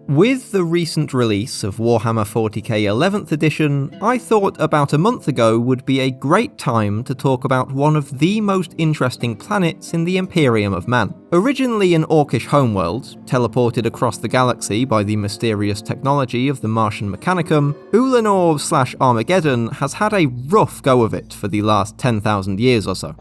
With the recent release of Warhammer 40k 11th edition, I thought about a month ago would be a great time to talk about one of the most interesting planets in the Imperium of Man. Originally an orcish homeworld, teleported across the galaxy by the mysterious technology of the Martian Mechanicum, Ulanor/Armageddon has had a rough go of it for the last 10,000 years or so.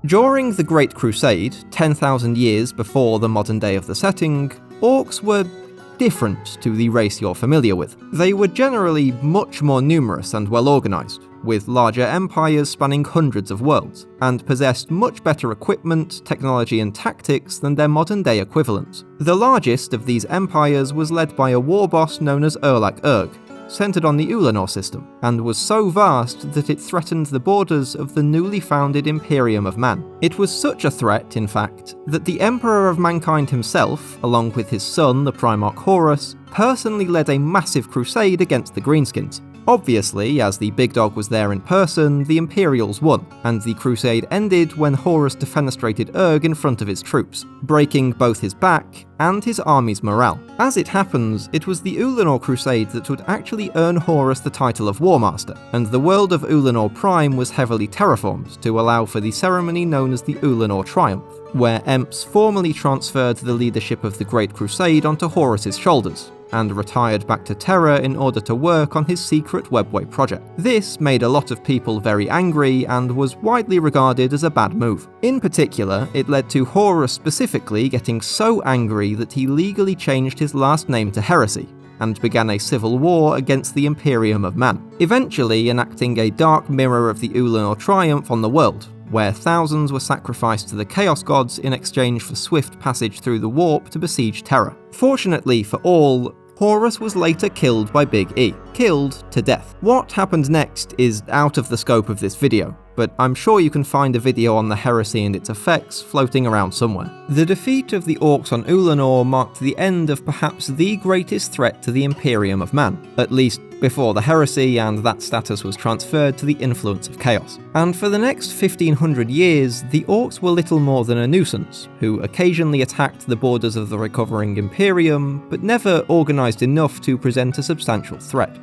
During the Great Crusade, 10,000 years before the modern day of the setting, orcs were different to the race you're familiar with. They were generally much more numerous and well organised, with larger empires spanning hundreds of worlds, and possessed much better equipment, technology and tactics than their modern day equivalents. The largest of these empires was led by a war boss known as Urlak-Urg, centred on the Ulanor system, and was so vast that it threatened the borders of the newly founded Imperium of Man. It was such a threat, in fact, that the Emperor of Mankind himself, along with his son, the Primarch Horus, personally led a massive crusade against the Greenskins. Obviously, as the big dog was there in person, the Imperials won, and the crusade ended when Horus defenestrated Urg in front of his troops, breaking both his back and his army's morale. As it happens, it was the Ulanor crusade that would actually earn Horus the title of War Master, and the world of Ulanor Prime was heavily terraformed to allow for the ceremony known as the Ulanor Triumph, where Emps formally transferred the leadership of the Great Crusade onto Horus's shoulders, and retired back to Terra in order to work on his secret webway project. This made a lot of people very angry and was widely regarded as a bad move. In particular, it led to Horus specifically getting so angry that he legally changed his last name to Heresy, and began a civil war against the Imperium of Man, eventually enacting a dark mirror of the Ulanor Triumph on the world, where thousands were sacrificed to the Chaos Gods in exchange for swift passage through the warp to besiege Terra. Fortunately for all, Horus was later killed by Big E. Killed to death. What happened next is out of the scope of this video, but I'm sure you can find a video on the heresy and its effects floating around somewhere. The defeat of the orcs on Ulanor marked the end of perhaps the greatest threat to the Imperium of Man, at least before the heresy and that status was transferred to the influence of chaos. And for the next 1500 years, the orcs were little more than a nuisance, who occasionally attacked the borders of the recovering Imperium, but never organised enough to present a substantial threat.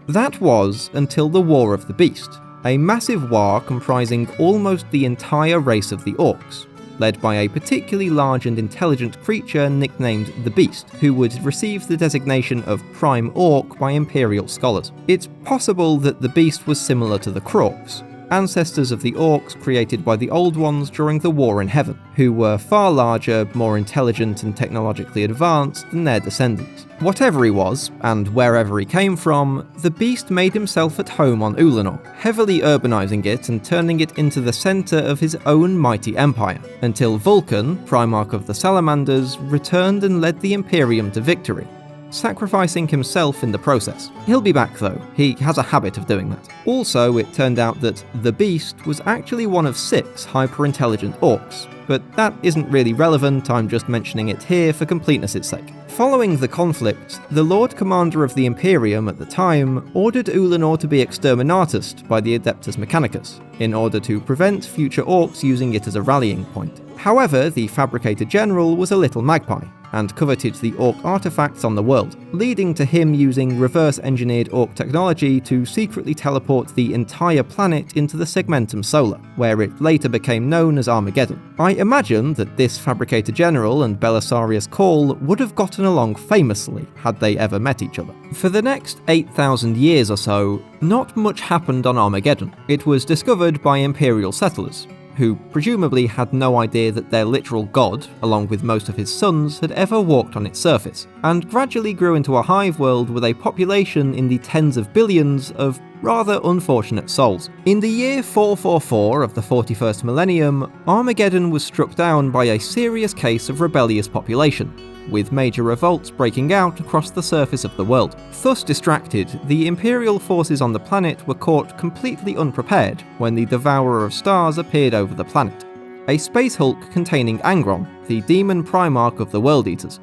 That was until the War of the Beast, a massive war comprising almost the entire race of the orcs, led by a particularly large and intelligent creature nicknamed the Beast, who would receive the designation of Prime Orc by Imperial scholars. It's possible that the Beast was similar to the Krorks, ancestors of the orcs created by the Old Ones during the War in Heaven, who were far larger, more intelligent and technologically advanced than their descendants. Whatever he was, and wherever he came from, the Beast made himself at home on Ulanor, heavily urbanizing it and turning it into the center of his own mighty empire, until Vulcan, Primarch of the Salamanders, returned and led the Imperium to victory, sacrificing himself in the process. He'll be back though, he has a habit of doing that. Also, it turned out that the Beast was actually one of 6 hyper-intelligent orcs, but that isn't really relevant, I'm just mentioning it here for completeness' sake. Following the conflict, the Lord Commander of the Imperium at the time ordered Ulanor to be exterminatused by the Adeptus Mechanicus, in order to prevent future orcs using it as a rallying point. However, the Fabricator General was a little magpie, and coveted the orc artifacts on the world, leading to him using reverse-engineered orc technology to secretly teleport the entire planet into the Segmentum Solar, where it later became known as Armageddon. I imagine that this Fabricator General and Belisarius Cawl would have gotten along famously had they ever met each other. For the next 8,000 years or so, not much happened on Armageddon. It was discovered by Imperial settlers, who presumably had no idea that their literal god, along with most of his sons, had ever walked on its surface, and gradually grew into a hive world with a population in the tens of billions of rather unfortunate souls. In the year 444 of the 41st millennium, Armageddon was struck down by a serious case of rebellious population, with major revolts breaking out across the surface of the world. Thus distracted, the Imperial forces on the planet were caught completely unprepared when the Devourer of Stars appeared over the planet, a space hulk containing Angron, the demon Primarch of the World Eaters.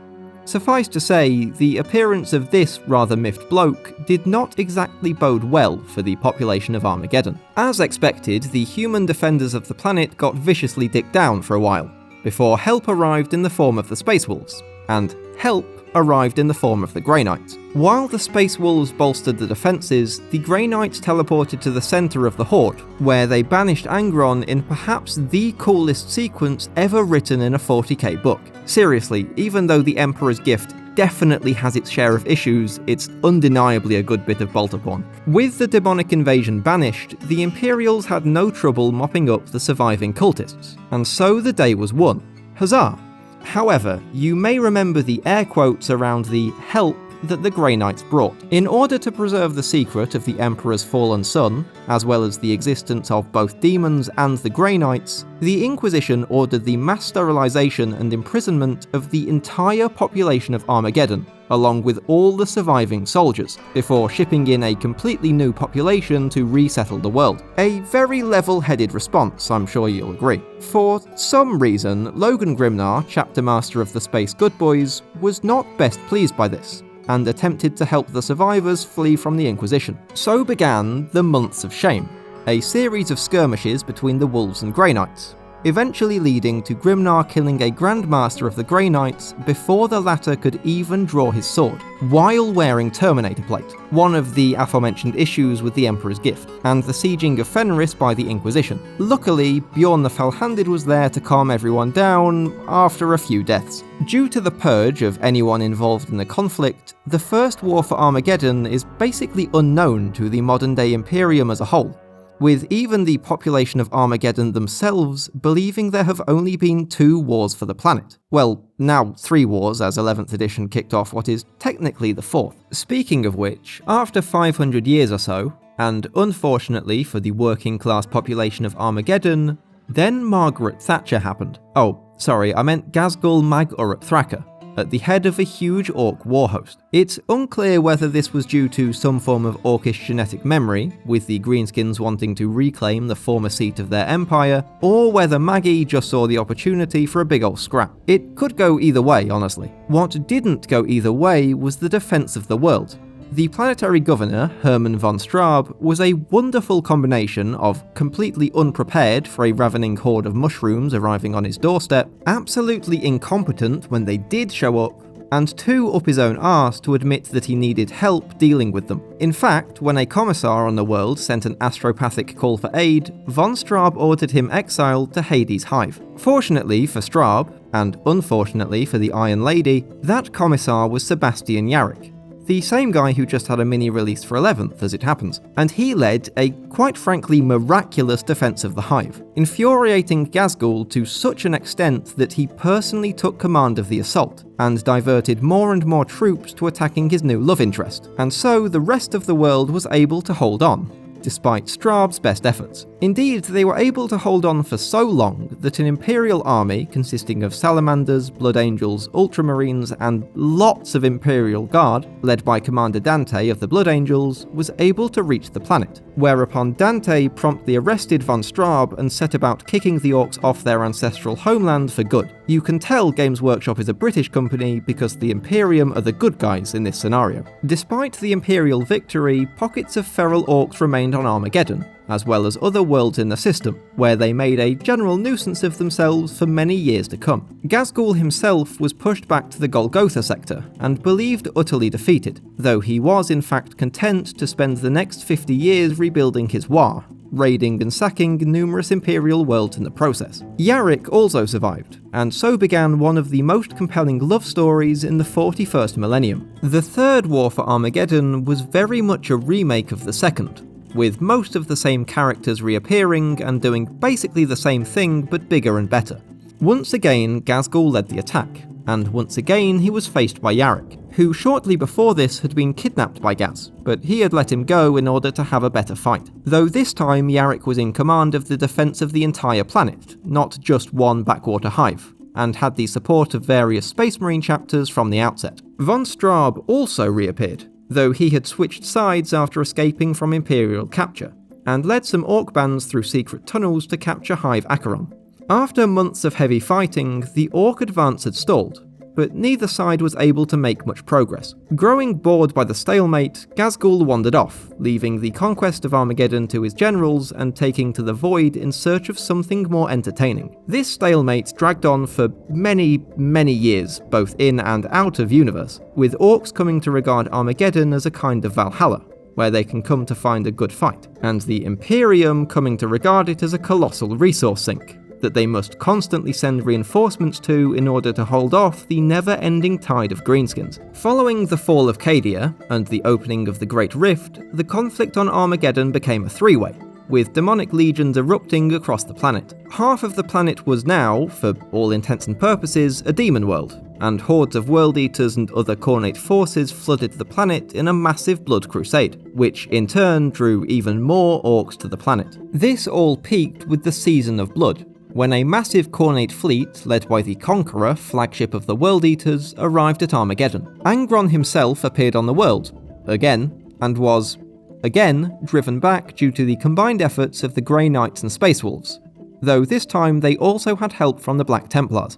Suffice to say, the appearance of this rather miffed bloke did not exactly bode well for the population of Armageddon. As expected, the human defenders of the planet got viciously dicked down for a while, before help arrived in the form of the Space Wolves, and help arrived in the form of the Grey Knights. While the Space Wolves bolstered the defences, the Grey Knights teleported to the centre of the Horde, where they banished Angron in perhaps the coolest sequence ever written in a 40k book. Seriously, even though the Emperor's Gift definitely has its share of issues, it's undeniably a good bit of bolter porn. With the demonic invasion banished, the Imperials had no trouble mopping up the surviving cultists, and so the day was won. Huzzah! However, you may remember the air quotes around the help that the Grey Knights brought. In order to preserve the secret of the Emperor's fallen son, as well as the existence of both demons and the Grey Knights, the Inquisition ordered the mass sterilization and imprisonment of the entire population of Armageddon, along with all the surviving soldiers, before shipping in a completely new population to resettle the world. A very level-headed response, I'm sure you'll agree. For some reason, Logan Grimnar, chapter master of the Space Good Boys, was not best pleased by this, and attempted to help the survivors flee from the Inquisition. So began the Months of Shame, a series of skirmishes between the Wolves and Grey Knights, eventually leading to Grimnar killing a Grand Master of the Grey Knights before the latter could even draw his sword, while wearing Terminator plate, one of the aforementioned issues with the Emperor's Gift, and the sieging of Fenris by the Inquisition. Luckily, Bjorn the Fell-Handed was there to calm everyone down after a few deaths. Due to the purge of anyone involved in the conflict, the First War for Armageddon is basically unknown to the modern-day Imperium as a whole, with even the population of Armageddon themselves believing there have only been 2 wars for the planet. Well, now 3 wars, as 11th edition kicked off what is technically the 4th. Speaking of which, after 500 years or so, and unfortunately for the working class population of Armageddon, then Margaret Thatcher happened. Oh, sorry, I meant Ghazghkull Mag Uruk Thraka, at the head of a huge Orc war host. It's unclear whether this was due to some form of Orcish genetic memory, with the Greenskins wanting to reclaim the former seat of their empire, or whether Maggie just saw the opportunity for a big ol' scrap. It could go either way, honestly. What didn't go either way was the defense of the world. The planetary governor, Hermann von Straub, was a wonderful combination of completely unprepared for a ravening horde of mushrooms arriving on his doorstep, absolutely incompetent when they did show up, and too up his own arse to admit that he needed help dealing with them. In fact, when a commissar on the world sent an astropathic call for aid, von Straub ordered him exiled to Hades' Hive. Fortunately for Straub, and unfortunately for the Iron Lady, that commissar was Sebastian Yarrick, the same guy who just had a mini-release for 11th, as it happens, and he led a, quite frankly, miraculous defense of the Hive, infuriating Ghazghkull to such an extent that he personally took command of the assault, and diverted more and more troops to attacking his new love interest, and so the rest of the world was able to hold on, despite Straub's best efforts. Indeed, they were able to hold on for so long that an Imperial army consisting of Salamanders, Blood Angels, Ultramarines, and lots of Imperial Guard, led by Commander Dante of the Blood Angels, was able to reach the planet, whereupon Dante promptly arrested von Straub and set about kicking the Orcs off their ancestral homeland for good. You can tell Games Workshop is a British company because the Imperium are the good guys in this scenario. Despite the Imperial victory, pockets of feral Orcs remained on Armageddon, as well as other worlds in the system, where they made a general nuisance of themselves for many years to come. Ghazghkull himself was pushed back to the Golgotha sector, and believed utterly defeated, though he was in fact content to spend the next 50 years rebuilding his war, raiding and sacking numerous Imperial worlds in the process. Yarrick also survived, and so began one of the most compelling love stories in the 41st millennium. The Third War for Armageddon was very much a remake of the second, with most of the same characters reappearing and doing basically the same thing but bigger and better. Once again, Ghazghkull led the attack, and once again he was faced by Yarrick, who shortly before this had been kidnapped by Gaz, but he had let him go in order to have a better fight. Though this time Yarrick was in command of the defense of the entire planet, not just one backwater hive, and had the support of various Space Marine chapters from the outset. Von Straub also reappeared, though he had switched sides after escaping from Imperial capture, and led some Orc bands through secret tunnels to capture Hive Acheron. After months of heavy fighting, the Orc advance had stalled, but neither side was able to make much progress. Growing bored by the stalemate, Ghazghul wandered off, leaving the conquest of Armageddon to his generals and taking to the void in search of something more entertaining. This stalemate dragged on for many, many years, both in and out of universe, with orcs coming to regard Armageddon as a kind of Valhalla, where they can come to find a good fight, and the Imperium coming to regard it as a colossal resource sink that they must constantly send reinforcements to in order to hold off the never-ending tide of greenskins. Following the fall of Cadia and the opening of the Great Rift, the conflict on Armageddon became a three-way, with demonic legions erupting across the planet. Half of the planet was now, for all intents and purposes, a demon world, and hordes of world eaters and other Khornate forces flooded the planet in a massive blood crusade, which in turn drew even more orcs to the planet. This all peaked with the Season of Blood, when a massive Khornate fleet, led by the Conqueror, flagship of the World Eaters, arrived at Armageddon. Angron himself appeared on the world, again, and was, again, driven back due to the combined efforts of the Grey Knights and Space Wolves, though this time they also had help from the Black Templars.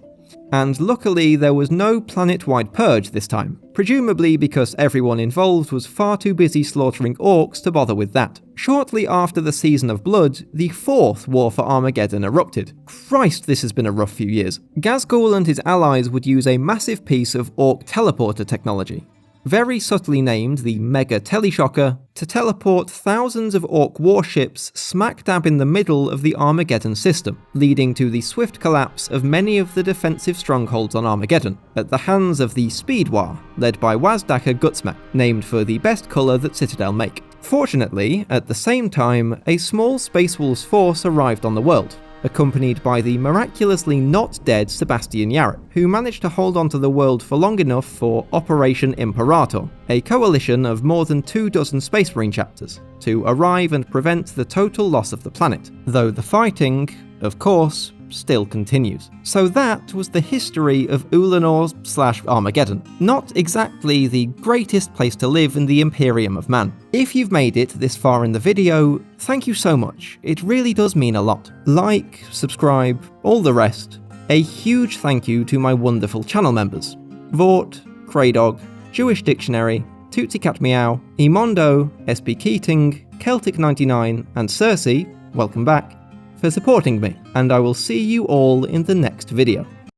And luckily there was no planet-wide purge this time, presumably because everyone involved was far too busy slaughtering orcs to bother with that. Shortly after the Season of Blood, the fourth War for Armageddon erupted. Christ, this has been a rough few years. Ghazghul and his allies would use a massive piece of orc teleporter technology, very subtly named the Mega Teleshocker, to teleport thousands of orc warships smack dab in the middle of the Armageddon system, leading to the swift collapse of many of the defensive strongholds on Armageddon, at the hands of the Speedwar, led by Wazdakka Gutsmak, named for the best colour that Citadel make. Fortunately, at the same time, a small Space Wolves force arrived on the world, accompanied by the miraculously not dead Sebastian Yarrett, who managed to hold onto the world for long enough for Operation Imperator, a coalition of more than 24 Space Marine chapters, to arrive and prevent the total loss of the planet, though the fighting, of course, still continues. So that was the history of Ulanor/Armageddon. Not exactly the greatest place to live in the Imperium of Man. If you've made it this far in the video, thank you so much. It really does mean a lot. Like, subscribe, all the rest. A huge thank you to my wonderful channel members: Vort, Kraydog, Jewish Dictionary, Tootsie Cat Meow, Emondo, SP Keating, Celtic99, and Cersei, welcome back, for supporting me, and I will see you all in the next video.